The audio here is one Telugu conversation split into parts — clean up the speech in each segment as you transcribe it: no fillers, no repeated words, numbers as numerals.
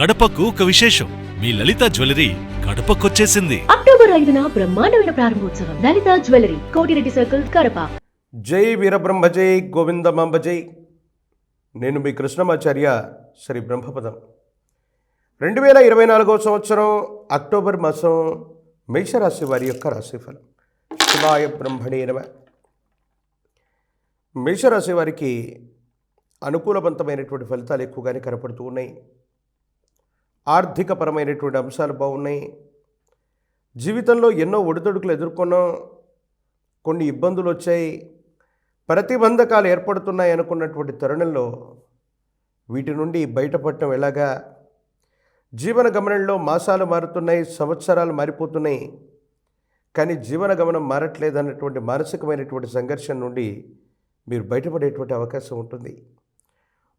కడపకు ఒక విశేషం. మీ లలిత జ్యువెలరీ కడపకొచ్చేసింది. అక్టోబర్ 5న బ్రహ్మాండమైన ప్రారంభోత్సవం. లలిత జ్యువెలరీ, కోటిరెడ్డి సర్కిల్, కడప. జై వీరబ్రహ్మ జై గోవిందమాంబ జై. నేను మీ కృష్ణమాచార్య శ్రీ బ్రహ్మపదం. 2024 సంవత్సరం అక్టోబర్ మాసం మేషరాశి వారి యొక్క రాశిఫలం. శివాయ బ్రహ్మణే నమః. మేషరాశి వారికి అనుకూలవంతమైనటువంటి ఫలితాలు ఎక్కువగానే కనపడుతూ ఉన్నాయి. ఆర్థికపరమైనటువంటి అంశాలు బాగున్నాయి. జీవితంలో ఎన్నో ఒడిదొడుకులు ఎదుర్కొన్నాం. కొన్ని ఇబ్బందులు వచ్చాయి, ప్రతిబంధకాలు ఏర్పడుతున్నాయి అనుకున్నటువంటి తరుణంలో వీటి నుండి బయటపడటం ఎలాగా? జీవన గమనంలో మాసాలు మారుతున్నాయి, సంవత్సరాలు మారిపోతున్నాయి, కానీ జీవన గమనం మారట్లేదు అన్నటువంటి మానసికమైనటువంటి సంఘర్షణ నుండి మీరు బయటపడేటువంటి అవకాశం ఉంటుంది.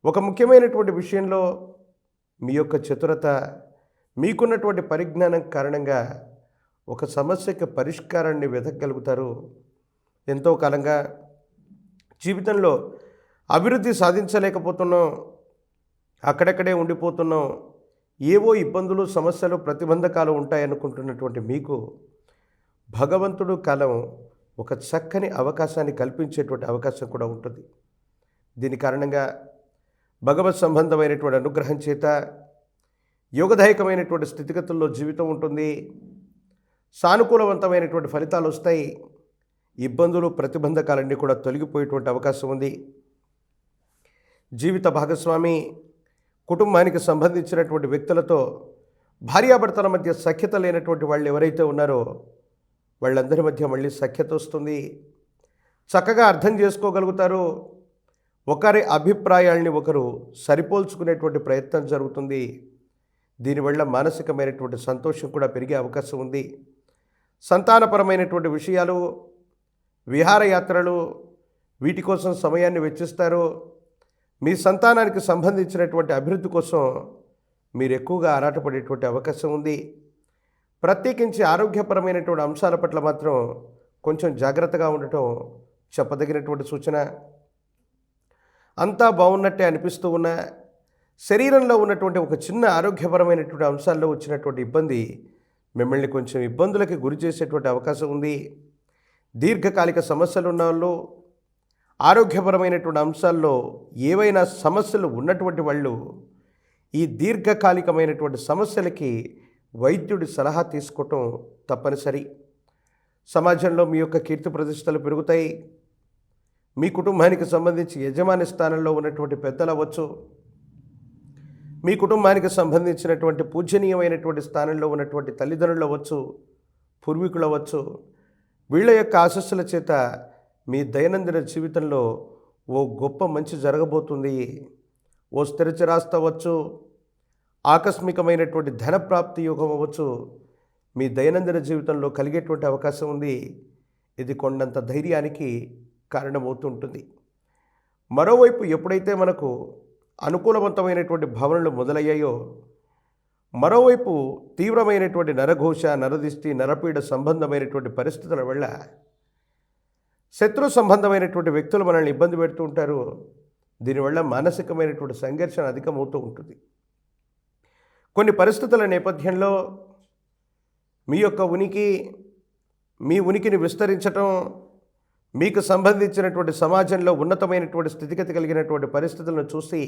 ఒక ముఖ్యమైనటువంటి విషయంలో మీ యొక్క చతురత, మీకున్నటువంటి పరిజ్ఞానం కారణంగా ఒక సమస్యకి పరిష్కారాన్ని వెతకగలుగుతారు. ఎంతో కాలంగా జీవితంలో అభివృద్ధి సాధించలేకపోతున్నాం, అక్కడక్కడే ఉండిపోతున్నాం, ఏవో ఇబ్బందులు, సమస్యలు, ప్రతిబంధకాలు ఉంటాయనుకుంటున్నటువంటి మీకు భగవంతుడు కాలం ఒక చక్కని అవకాశాన్ని కల్పించేటువంటి అవకాశం కూడా ఉంటుంది. దీని కారణంగా భగవత్ సంబంధమైనటువంటి అనుగ్రహం చేత యోగదాయకమైనటువంటి స్థితిగతుల్లో జీవితం ఉంటుంది. సానుకూలవంతమైనటువంటి ఫలితాలు వస్తాయి. ఇబ్బందులు, ప్రతిబంధకాలన్నీ కూడా తొలగిపోయేటువంటి అవకాశం ఉంది. జీవిత భాగస్వామి, కుటుంబానికి సంబంధించినటువంటి వ్యక్తులతో భార్యాభర్తల మధ్య సఖ్యత లేనటువంటి వాళ్ళు ఎవరైతే ఉన్నారో వాళ్ళందరి మధ్య మళ్ళీ సఖ్యత వస్తుంది. చక్కగా అర్థం చేసుకోగలుగుతారు. ఒకరి అభిప్రాయాల్ని ఒకరు సరిపోల్చుకునేటువంటి ప్రయత్నం జరుగుతుంది. దీనివల్ల మానసికమైనటువంటి సంతోషం కూడా పెరిగే అవకాశం ఉంది. సంతానపరమైనటువంటి విషయాలు, విహారయాత్రలు, వీటి కోసం సమయాన్ని వెచ్చిస్తారు. మీ సంతానానికి సంబంధించినటువంటి అభివృద్ధి కోసం మీరు ఎక్కువగా ఆరాటపడేటువంటి అవకాశం ఉంది. ప్రత్యేకించి ఆరోగ్యపరమైనటువంటి అంశాల పట్ల మాత్రం కొంచెం జాగ్రత్తగా ఉండటం చెప్పదగినటువంటి సూచన. అంతా బాగున్నట్టే అనిపిస్తూ ఉన్న శరీరంలో ఉన్నటువంటి ఒక చిన్న ఆరోగ్యపరమైనటువంటి అంశాల్లో వచ్చినటువంటి ఇబ్బంది మిమ్మల్ని కొంచెం ఇబ్బందులకి గురి చేసేటువంటి అవకాశం ఉంది. దీర్ఘకాలిక సమస్యలు ఉన్న వాళ్ళు, ఆరోగ్యపరమైనటువంటి అంశాల్లో ఏవైనా సమస్యలు ఉన్నటువంటి వాళ్ళు ఈ దీర్ఘకాలికమైనటువంటి సమస్యలకి వైద్యుడి సలహా తీసుకోవటం తప్పనిసరి. సమాజంలో మీ యొక్క కీర్తి ప్రతిష్టలు పెరుగుతాయి. మీ కుటుంబానికి సంబంధించి యజమాని స్థానంలో ఉన్నటువంటి పెద్దలు అవ్వచ్చు, మీ కుటుంబానికి సంబంధించినటువంటి పూజనీయమైనటువంటి స్థానంలో ఉన్నటువంటి తల్లిదండ్రులు అవ్వచ్చు, పూర్వీకులు అవ్వచ్చు, వీళ్ళ యొక్క ఆశస్సుల చేత మీ దైనందిన జీవితంలో ఓ గొప్ప మంచి జరగబోతుంది. ఓ స్థిరచిరాస్తి అవ్వచ్చు, ఆకస్మికమైనటువంటి ధనప్రాప్తి యోగం అవ్వచ్చు, మీ దైనందిన జీవితంలో కలిగేటువంటి అవకాశం ఉంది. ఇది కొండంత ధైర్యానికి కారణమవుతుంటుంది. మరోవైపు ఎప్పుడైతే మనకు అనుకూలవంతమైనటువంటి భావనలు మొదలయ్యాయో, మరోవైపు తీవ్రమైనటువంటి నరఘోష, నరదిష్టి, నరపీడ సంబంధమైనటువంటి పరిస్థితుల వల్ల శత్రు సంబంధమైనటువంటి వ్యక్తులు మనల్ని ఇబ్బంది పెడుతూ ఉంటారు. దీనివల్ల మానసికమైనటువంటి సంఘర్షణ అధికమవుతూ ఉంటుంది. కొన్ని పరిస్థితుల నేపథ్యంలో మీ యొక్క మీ ఉనికిని విస్తరించటం, మీకు సంబంధించినటువంటి సమాజంలో ఉన్నతమైనటువంటి స్థితిగతి కలిగినటువంటి పరిస్థితులను చూసి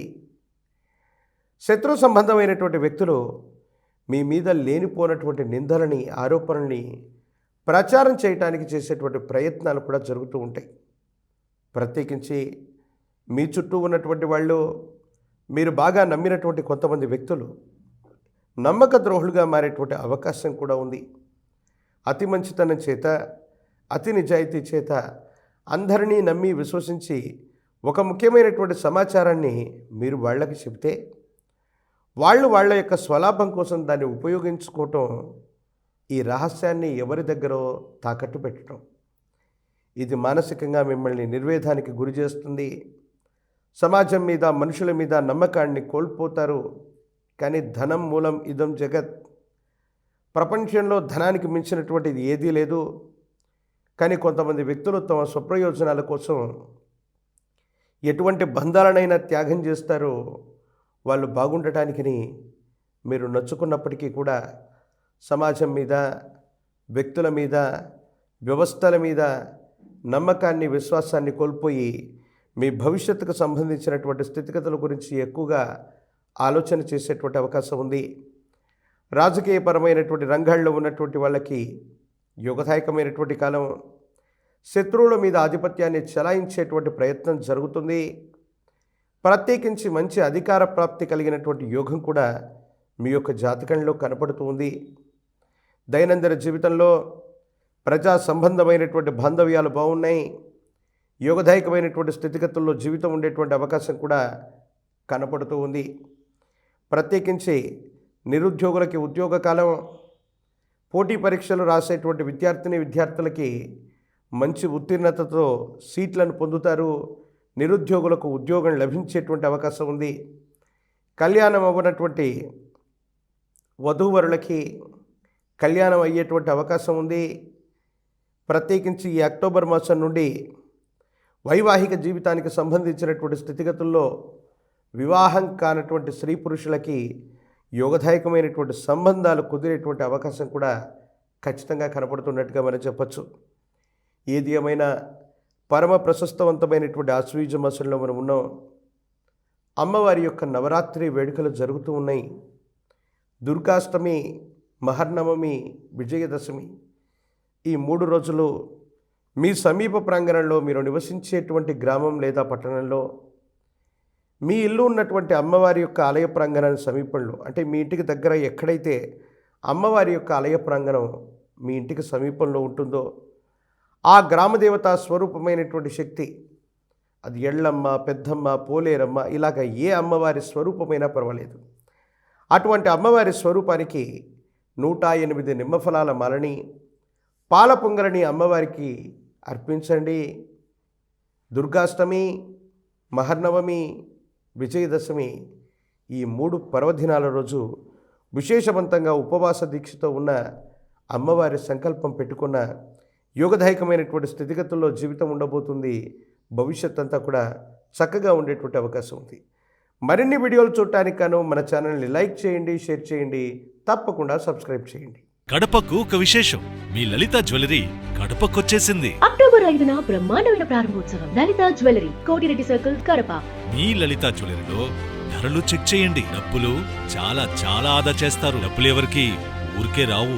శత్రు సంబంధమైనటువంటి వ్యక్తులు మీ మీద లేనిపోనటువంటి నిందలని, ఆరోపణల్ని ప్రచారం చేయటానికి చేసేటువంటి ప్రయత్నాలు కూడా జరుగుతూ ఉంటాయి. ప్రత్యేకించి మీ చుట్టూ ఉన్నటువంటి వాళ్ళు, మీరు బాగా నమ్మినటువంటి కొంతమంది వ్యక్తులు నమ్మక ద్రోహులుగా మారేటువంటి అవకాశం కూడా ఉంది. అతి మంచితనం చేత, అతి నిజాయితీ చేత అందరినీ నమ్మి విశ్వసించి ఒక ముఖ్యమైనటువంటి సమాచారాన్ని మీరు వాళ్ళకి చెబితే వాళ్ళు వాళ్ళ యొక్క స్వలాభం కోసం దాన్ని ఉపయోగించుకోవటం, ఈ రహస్యాన్ని ఎవరి దగ్గరో తాకట్టు పెట్టడం, ఇది మానసికంగా మిమ్మల్ని నిర్వేదానికి గురి చేస్తుంది. సమాజం మీద, మనుషుల మీద నమ్మకాన్ని కోల్పోతారు. కానీ ధనం మూలం ఇదం జగత్. ప్రపంచంలో ధనానికి మించినటువంటిది ఏదీ లేదు. కానీ కొంతమంది వ్యక్తులు తమ స్వప్రయోజనాల కోసం ఎటువంటి బంధాలనైనా త్యాగం చేస్తారో వాళ్ళు బాగుండటానికి మీరు నొచ్చుకున్నప్పటికీ కూడా సమాజం మీద, వ్యక్తుల మీద, వ్యవస్థల మీద నమ్మకాన్ని, విశ్వాసాన్ని కోల్పోయి మీ భవిష్యత్తుకు సంబంధించినటువంటి స్థితిగతుల గురించి ఎక్కువగా ఆలోచన చేసేటువంటి అవకాశం ఉంది. రాజకీయపరమైనటువంటి రంగాల్లో ఉన్నటువంటి వాళ్ళకి యుగదాయకమైనటువంటి కాలం. శత్రువుల మీద ఆధిపత్యాన్ని చెలాయించేటువంటి ప్రయత్నం జరుగుతుంది. ప్రత్యేకించి మంచి అధికార ప్రాప్తి కలిగినటువంటి యోగం కూడా మీ యొక్క జాతకంలో కనపడుతూ ఉంది. దైనందిన జీవితంలో ప్రజా సంబంధమైనటువంటి బాంధవ్యాలు బాగున్నాయి. యోగదాయకమైనటువంటి స్థితిగతుల్లో జీవితం ఉండేటువంటి అవకాశం కూడా కనపడుతూ ఉంది. ప్రత్యేకించి నిరుద్యోగులకి ఉద్యోగ కాలం. పోటీ పరీక్షలు రాసేటువంటి విద్యార్థులకి మంచి ఉత్తీర్ణతతో సీట్లను పొందుతారు. నిరుద్యోగులకు ఉద్యోగం లభించేటువంటి అవకాశం ఉంది. కళ్యాణం అవ్వనటువంటి వధూవరులకి కళ్యాణం అయ్యేటువంటి అవకాశం ఉంది. ప్రత్యేకించి ఈ అక్టోబర్ మాసం నుండి వైవాహిక జీవితానికి సంబంధించినటువంటి స్థితిగతుల్లో వివాహం కానటువంటి స్త్రీ పురుషులకి యోగదాయకమైనటువంటి సంబంధాలు కుదిరేటువంటి అవకాశం కూడా ఖచ్చితంగా కనపడుతున్నట్టుగా మనం చెప్పచ్చు. ఏది ఏమైనా పరమ ప్రశస్తవంతమైనటువంటి ఆశ్వయుజ మాసంలో మనం ఉన్నాం. అమ్మవారి యొక్క నవరాత్రి వేడుకలు జరుగుతూ ఉన్నాయి. దుర్గాష్టమి, మహర్నవమి, విజయదశమి ఈ 3 రోజులు మీ సమీప ప్రాంగణంలో మీరు నివసించేటువంటి గ్రామం లేదా పట్టణంలో మీ ఇల్లు ఉన్నటువంటి అమ్మవారి యొక్క ఆలయ ప్రాంగణానికి సమీపంలో, అంటే మీ ఇంటికి దగ్గర ఎక్కడైతే అమ్మవారి యొక్క ఆలయ ప్రాంగణం మీ ఇంటికి సమీపంలో ఉంటుందో ఆ గ్రామదేవతా స్వరూపమైనటువంటి శక్తి, అది ఎళ్ళమ్మ, పెద్దమ్మ, పోలేరమ్మ, ఇలాగ ఏ అమ్మవారి స్వరూపమైనా పర్వాలేదు, అటువంటి అమ్మవారి స్వరూపానికి 108 నిమ్మఫలాల మాలని, పాల పొంగలని అమ్మవారికి అర్పించండి. దుర్గాష్టమి, మహర్నవమి, విజయదశమి ఈ 3 పర్వదినాల రోజు విశేషవంతంగా ఉపవాస దీక్షతో ఉన్న అమ్మవారి సంకల్పం పెట్టుకున్న యోగదాయకమైనటువంటి స్థితిగతుల్లో జీవితం ఉండబోతుంది. భవిష్యత్ అంతా కూడా చక్కగా ఉండేటువంటి అవకాశం ఉంది. మరిన్ని వీడియోలు చూడటానికి గాను మన ఛానల్ని లైక్ చేయండి, షేర్ చేయండి, తప్పకుండా సబ్స్క్రైబ్ చేయండి. కడపకు ఒక విశేషం. మీ లలిత జ్యువెలరీ కడపకొచ్చేసింది. అక్టోబర్ 5న బ్రహ్మాండమైన ప్రారంభోత్సవం. లలిత జ్యువెలరీ, కోటిరెడ్డి సర్కిల్, కడప. మీ లలిత జ్యువెలరీలో ధరలు చెక్ చేయండి. డబ్బులు చాలా చాలా ఆదా చేస్తారు. డబ్బులు ఎవరికి ఊరికే రావు.